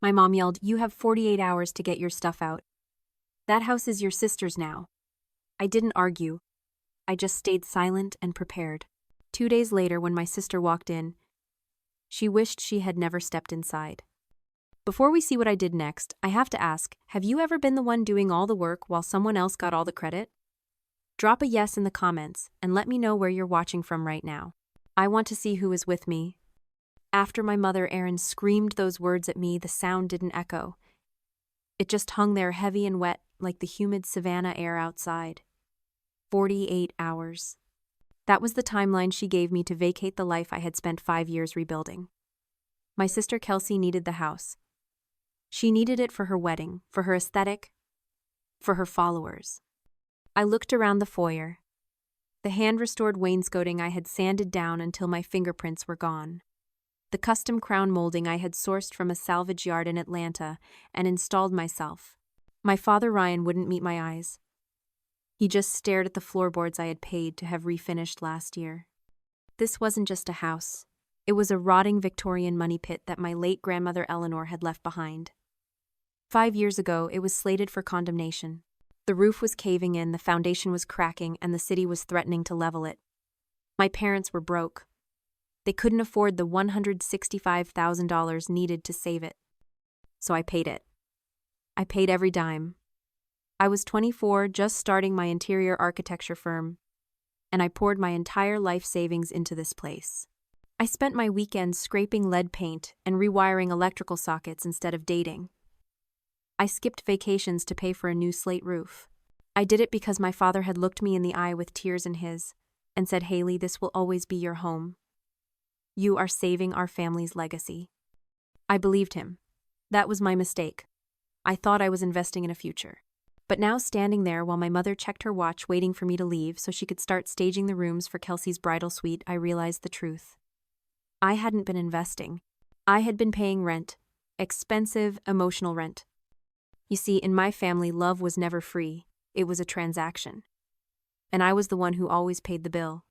My mom yelled, "You have 48 hours to get your stuff out. That house is your sister's now." I didn't argue. I just stayed silent and prepared. 2 days later, when my sister walked in, she wished she had never stepped inside. Before we see what I did next, I have to ask, have you ever been the one doing all the work while someone else got all the credit? Drop a yes in the comments and let me know where you're watching from right now. I want to see who is with me. After my mother, Erin, screamed those words at me, the sound didn't echo. It just hung there heavy and wet like the humid savanna air outside. 48 hours. That was the timeline she gave me to vacate the life I had spent 5 years rebuilding. My sister Kelsey needed the house. She needed it for her wedding, for her aesthetic, for her followers. I looked around the foyer. The hand-restored wainscoting I had sanded down until my fingerprints were gone. The custom crown molding I had sourced from a salvage yard in Atlanta and installed myself. My father Ryan wouldn't meet my eyes. He just stared at the floorboards I had paid to have refinished last year. This wasn't just a house. It was a rotting Victorian money pit that my late grandmother Eleanor had left behind. 5 years ago, it was slated for condemnation. The roof was caving in, the foundation was cracking, and the city was threatening to level it. My parents were broke. They couldn't afford the $165,000 needed to save it. So I paid it. I paid every dime. I was 24, just starting my interior architecture firm, and I poured my entire life savings into this place. I spent my weekends scraping lead paint and rewiring electrical sockets instead of dating. I skipped vacations to pay for a new slate roof. I did it because my father had looked me in the eye with tears in his and said, "Haley, this will always be your home. You are saving our family's legacy." I believed him. That was my mistake. I thought I was investing in a future. But now, standing there while my mother checked her watch waiting for me to leave so she could start staging the rooms for Kelsey's bridal suite, I realized the truth. I hadn't been investing. I had been paying rent. Expensive, emotional rent. You see, in my family, love was never free. It was a transaction. And I was the one who always paid the bill.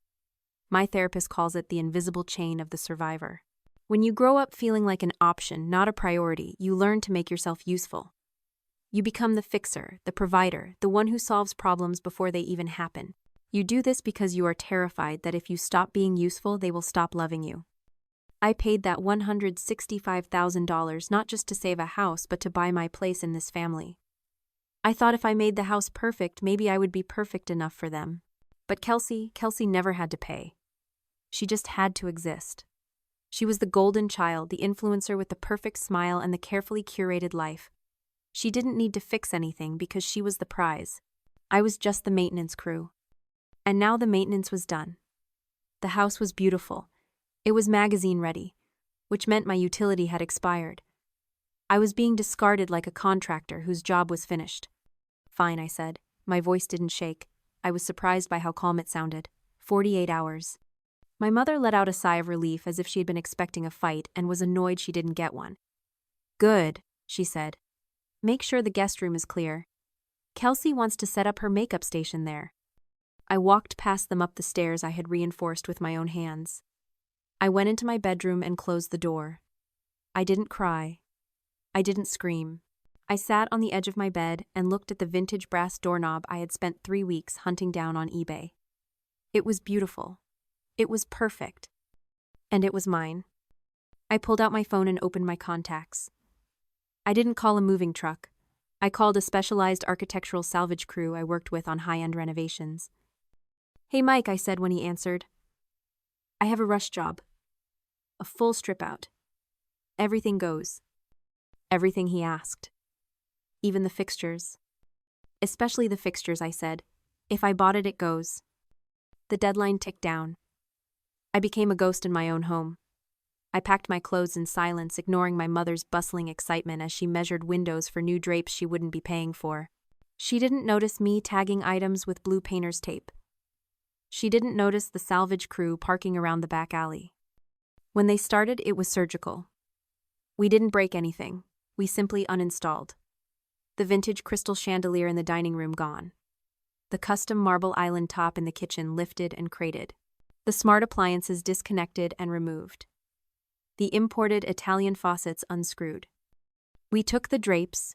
My therapist calls it the invisible chain of the survivor. When you grow up feeling like an option, not a priority, you learn to make yourself useful. You become the fixer, the provider, the one who solves problems before they even happen. You do this because you are terrified that if you stop being useful, they will stop loving you. I paid that $165,000 not just to save a house, but to buy my place in this family. I thought if I made the house perfect, maybe I would be perfect enough for them. But Kelsey never had to pay. She just had to exist. She was the golden child, the influencer with the perfect smile and the carefully curated life. She didn't need to fix anything because she was the prize. I was just the maintenance crew. And now the maintenance was done. The house was beautiful. It was magazine ready, which meant my utility had expired. I was being discarded like a contractor whose job was finished. "Fine," I said. My voice didn't shake. I was surprised by how calm it sounded. 48 hours. My mother let out a sigh of relief as if she had been expecting a fight and was annoyed she didn't get one. "Good," she said. "Make sure the guest room is clear. Kelsey wants to set up her makeup station there." I walked past them up the stairs I had reinforced with my own hands. I went into my bedroom and closed the door. I didn't cry. I didn't scream. I sat on the edge of my bed and looked at the vintage brass doorknob I had spent 3 weeks hunting down on eBay. It was beautiful. It was perfect. And it was mine. I pulled out my phone and opened my contacts. I didn't call a moving truck. I called a specialized architectural salvage crew I worked with on high-end renovations. "Hey, Mike," I said when he answered. "I have a rush job. A full strip-out. Everything goes." Everything he asked. Even the fixtures. "Especially the fixtures," I said. "If I bought it, it goes." The deadline ticked down. I became a ghost in my own home. I packed my clothes in silence, ignoring my mother's bustling excitement as she measured windows for new drapes she wouldn't be paying for. She didn't notice me tagging items with blue painter's tape. She didn't notice the salvage crew parking around the back alley. When they started, it was surgical. We didn't break anything. We simply uninstalled. The vintage crystal chandelier in the dining room gone. The custom marble island top in the kitchen lifted and crated. The smart appliances disconnected and removed. The imported Italian faucets unscrewed. We took the drapes.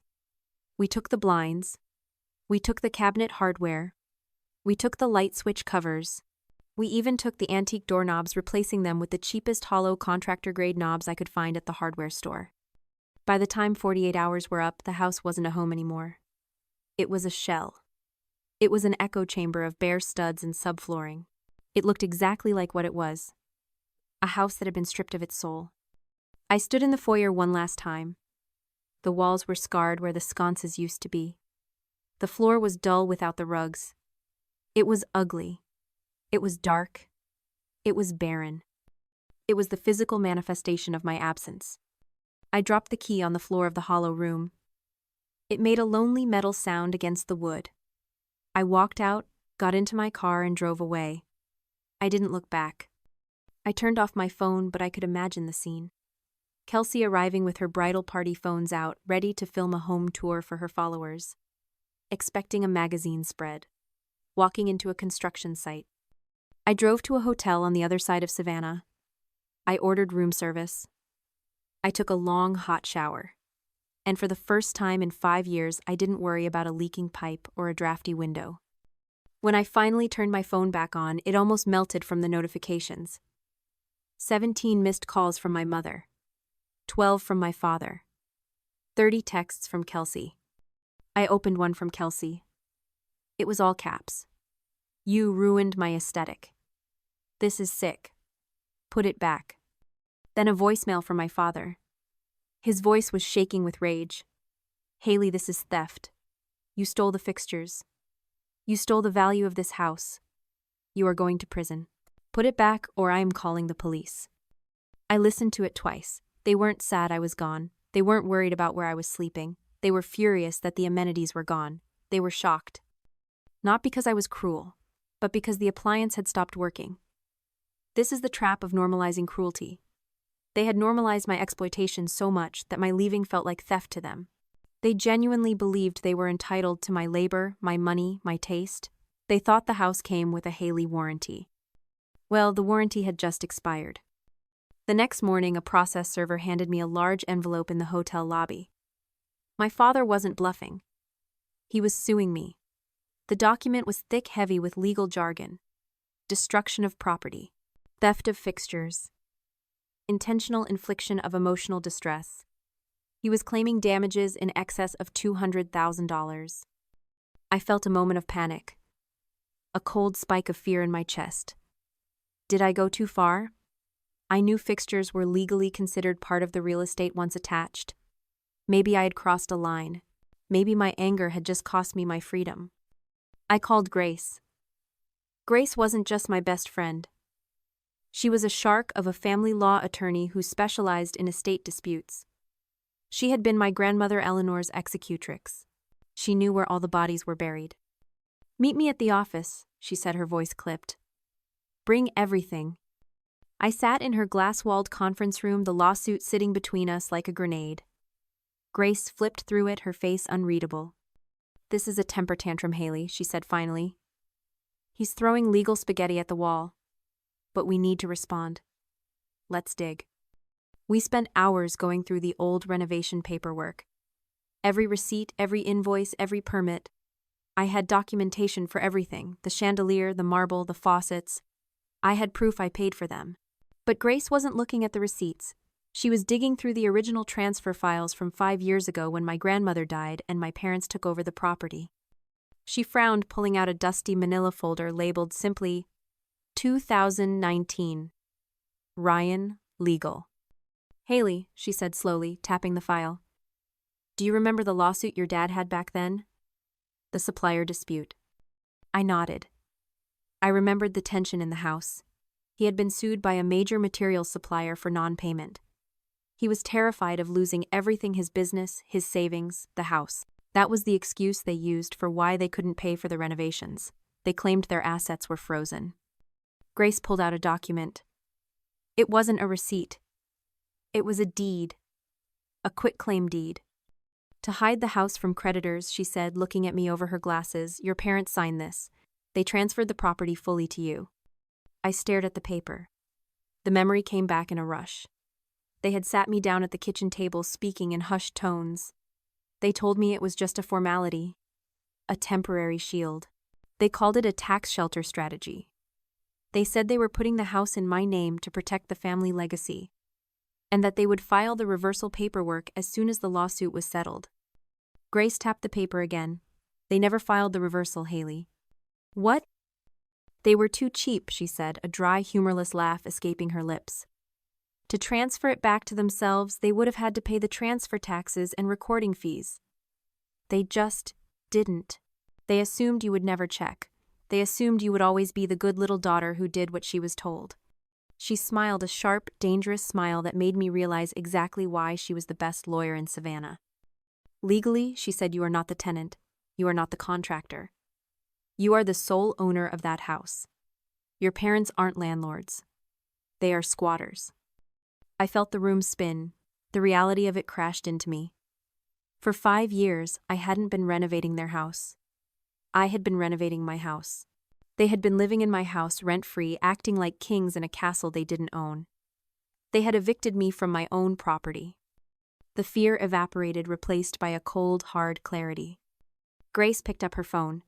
We took the blinds. We took the cabinet hardware. We took the light switch covers. We even took the antique doorknobs, replacing them with the cheapest hollow contractor-grade knobs I could find at the hardware store. By the time 48 hours were up, the house wasn't a home anymore. It was a shell. It was an echo chamber of bare studs and subflooring. It looked exactly like what it was. A house that had been stripped of its soul. I stood in the foyer one last time. The walls were scarred where the sconces used to be. The floor was dull without the rugs. It was ugly. It was dark. It was barren. It was the physical manifestation of my absence. I dropped the key on the floor of the hollow room. It made a lonely metal sound against the wood. I walked out, got into my car, and drove away. I didn't look back. I turned off my phone, but I could imagine the scene. Kelsey arriving with her bridal party phones out, ready to film a home tour for her followers. Expecting a magazine spread. Walking into a construction site. I drove to a hotel on the other side of Savannah. I ordered room service. I took a long, hot shower. And for the first time in 5 years, I didn't worry about a leaking pipe or a drafty window. When I finally turned my phone back on, it almost melted from the notifications. 17 missed calls from my mother. 12 from my father. 30 texts from Kelsey. I opened one from Kelsey. It was all caps. You ruined my aesthetic. This is sick. Put it back. Then a voicemail from my father. His voice was shaking with rage. Haley, this is theft. You stole the fixtures. You stole the value of this house. You are going to prison. Put it back or I am calling the police. I listened to it twice. They weren't sad I was gone. They weren't worried about where I was sleeping. They were furious that the amenities were gone. They were shocked. Not because I was cruel, but because the appliance had stopped working. This is the trap of normalizing cruelty. They had normalized my exploitation so much that my leaving felt like theft to them. They genuinely believed they were entitled to my labor, my money, my taste. They thought the house came with a Haley warranty. Well, the warranty had just expired. The next morning, a process server handed me a large envelope in the hotel lobby. My father wasn't bluffing. He was suing me. The document was thick, heavy with legal jargon. Destruction of property. Theft of fixtures. Intentional infliction of emotional distress. He was claiming damages in excess of $200,000. I felt a moment of panic. A cold spike of fear in my chest. Did I go too far? I knew fixtures were legally considered part of the real estate once attached. Maybe I had crossed a line. Maybe my anger had just cost me my freedom. I called Grace. Grace wasn't just my best friend. She was a shark of a family law attorney who specialized in estate disputes. She had been my grandmother Eleanor's executrix. She knew where all the bodies were buried. Meet me at the office, she said, her voice clipped. Bring everything. I sat in her glass-walled conference room, the lawsuit sitting between us like a grenade. Grace flipped through it, her face unreadable. This is a temper tantrum, Haley, she said finally. He's throwing legal spaghetti at the wall. But we need to respond. Let's dig. We spent hours going through the old renovation paperwork. Every receipt, every invoice, every permit. I had documentation for everything, the chandelier, the marble, the faucets. I had proof I paid for them. But Grace wasn't looking at the receipts. She was digging through the original transfer files from 5 years ago when my grandmother died and my parents took over the property. She frowned, pulling out a dusty manila folder labeled simply 2019. Ryan, Legal. Haley, she said slowly, tapping the file. Do you remember the lawsuit your dad had back then? The supplier dispute. I nodded. I remembered the tension in the house. He had been sued by a major materials supplier for non-payment. He was terrified of losing everything, his business, his savings, the house. That was the excuse they used for why they couldn't pay for the renovations. They claimed their assets were frozen. Grace pulled out a document. It wasn't a receipt. It was a deed. A quitclaim deed. To hide the house from creditors, she said, looking at me over her glasses, your parents signed this. They transferred the property fully to you. I stared at the paper. The memory came back in a rush. They had sat me down at the kitchen table speaking in hushed tones. They told me it was just a formality, a temporary shield. They called it a tax shelter strategy. They said they were putting the house in my name to protect the family legacy, and that they would file the reversal paperwork as soon as the lawsuit was settled. Grace tapped the paper again. They never filed the reversal, Haley. What? They were too cheap, she said, a dry, humorless laugh escaping her lips. To transfer it back to themselves, they would have had to pay the transfer taxes and recording fees. They just didn't. They assumed you would never check. They assumed you would always be the good little daughter who did what she was told. She smiled a sharp, dangerous smile that made me realize exactly why she was the best lawyer in Savannah. Legally, she said, you are not the tenant. You are not the contractor. You are the sole owner of that house. Your parents aren't landlords. They are squatters. I felt the room spin. The reality of it crashed into me. For 5 years, I hadn't been renovating their house. I had been renovating my house. They had been living in my house rent-free, acting like kings in a castle they didn't own. They had evicted me from my own property. The fear evaporated, replaced by a cold, hard clarity. Grace picked up her phone.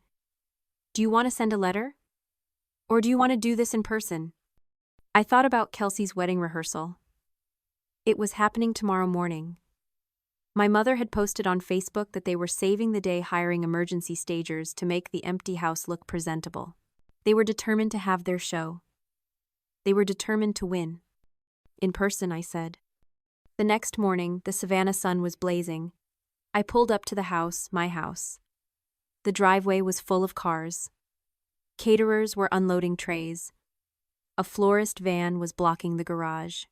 Do you want to send a letter? Or do you want to do this in person? I thought about Kelsey's wedding rehearsal. It was happening tomorrow morning. My mother had posted on Facebook that they were saving the day hiring emergency stagers to make the empty house look presentable. They were determined to have their show. They were determined to win. In person, I said. The next morning, the Savannah sun was blazing. I pulled up to the house, my house. The driveway was full of cars. Caterers were unloading trays. A florist van was blocking the garage.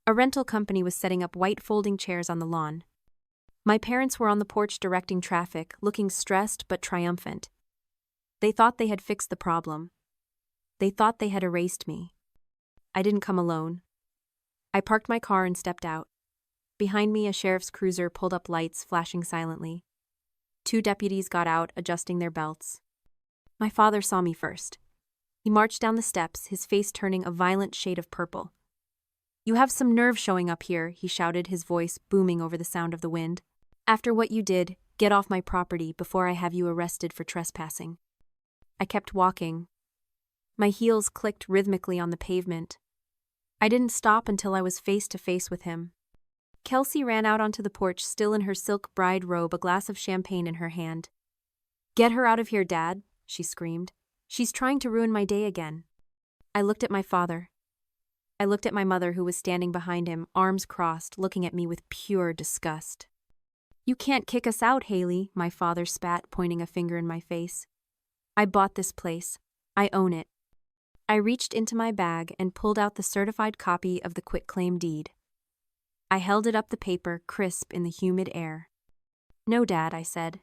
A rental company was setting up white folding chairs on the lawn. My parents were on the porch directing traffic, looking stressed but triumphant. They thought they had fixed the problem. They thought they had erased me. I didn't come alone. I parked my car and stepped out. Behind me, a sheriff's cruiser pulled up, lights flashing silently. 2 deputies got out, adjusting their belts. My father saw me first. He marched down the steps, his face turning a violent shade of purple. You have some nerve showing up here, he shouted, his voice booming over the sound of the wind. After what you did, get off my property before I have you arrested for trespassing. I kept walking. My heels clicked rhythmically on the pavement. I didn't stop until I was face to face with him. Kelsey ran out onto the porch, still in her silk bride robe, a glass of champagne in her hand. Get her out of here, Dad, she screamed. She's trying to ruin my day again. I looked at my father. I looked at my mother, who was standing behind him, arms crossed, looking at me with pure disgust. You can't kick us out, Haley, my father spat, pointing a finger in my face. I bought this place. I own it. I reached into my bag and pulled out the certified copy of the quitclaim deed. I held it up, the paper crisp in the humid air. No, Dad, I said.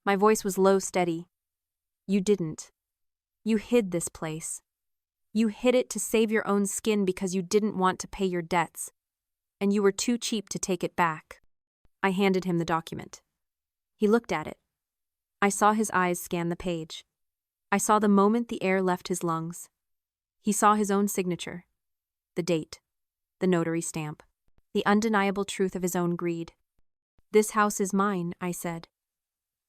My voice was low, steady. You didn't. You hid this place. You hid it to save your own skin because you didn't want to pay your debts, and you were too cheap to take it back. I handed him the document. He looked at it. I saw his eyes scan the page. I saw the moment the air left his lungs. He saw his own signature, the date, the notary stamp, the undeniable truth of his own greed. This house is mine, I said.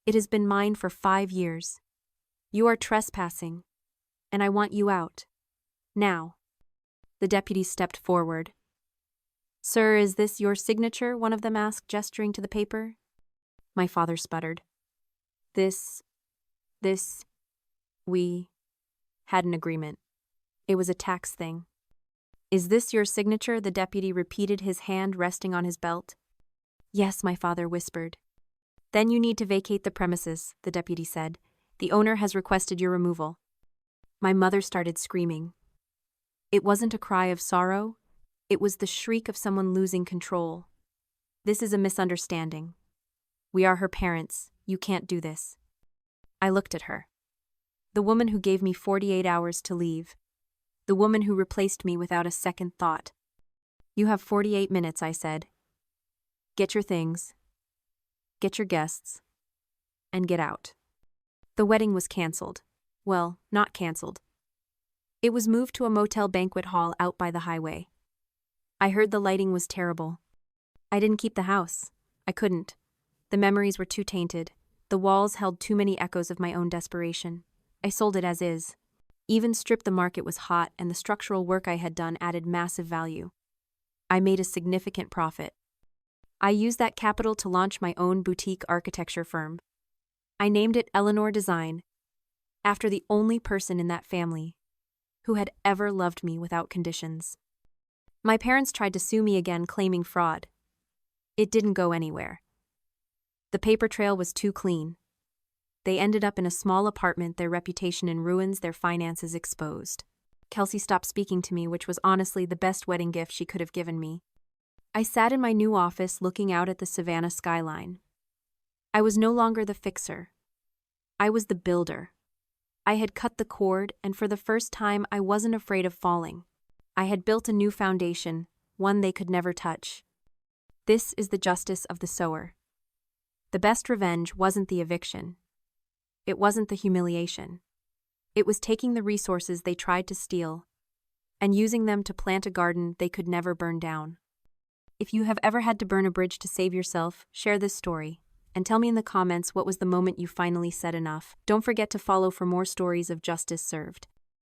It has been mine for 5 years. You are trespassing, and I want you out. Now. The deputy stepped forward. Sir, is this your signature? One of them asked, gesturing to the paper. My father sputtered. We had an agreement. It was a tax thing. Is this your signature? The deputy repeated, his hand resting on his belt. Yes, my father whispered. Then you need to vacate the premises, the deputy said. The owner has requested your removal. My mother started screaming. It wasn't a cry of sorrow. It was the shriek of someone losing control. This is a misunderstanding. We are her parents. You can't do this. I looked at her. The woman who gave me 48 hours to leave. The woman who replaced me without a second thought. You have 48 minutes, I said. Get your things. Get your guests. And get out. The wedding was canceled. Well, not canceled. It was moved to a motel banquet hall out by the highway. I heard the lighting was terrible. I didn't keep the house. I couldn't. The memories were too tainted. The walls held too many echoes of my own desperation. I sold it as is. Even stripped, the market was hot, and the structural work I had done added massive value. I made a significant profit. I used that capital to launch my own boutique architecture firm. I named it Eleanor Design, after the only person in that family who had ever loved me without conditions. My parents tried to sue me again, claiming fraud. It didn't go anywhere. The paper trail was too clean. They ended up in a small apartment, their reputation in ruins, their finances exposed. Kelsey stopped speaking to me, which was honestly the best wedding gift she could have given me. I sat in my new office looking out at the Savannah skyline. I was no longer the fixer. I was the builder. I had cut the cord, and for the first time I wasn't afraid of falling. I had built a new foundation, one they could never touch. This is the justice of the sower. The best revenge wasn't the eviction. It wasn't the humiliation. It was taking the resources they tried to steal and using them to plant a garden they could never burn down. If you have ever had to burn a bridge to save yourself, share this story and tell me in the comments what was the moment you finally said enough. Don't forget to follow for more stories of justice served.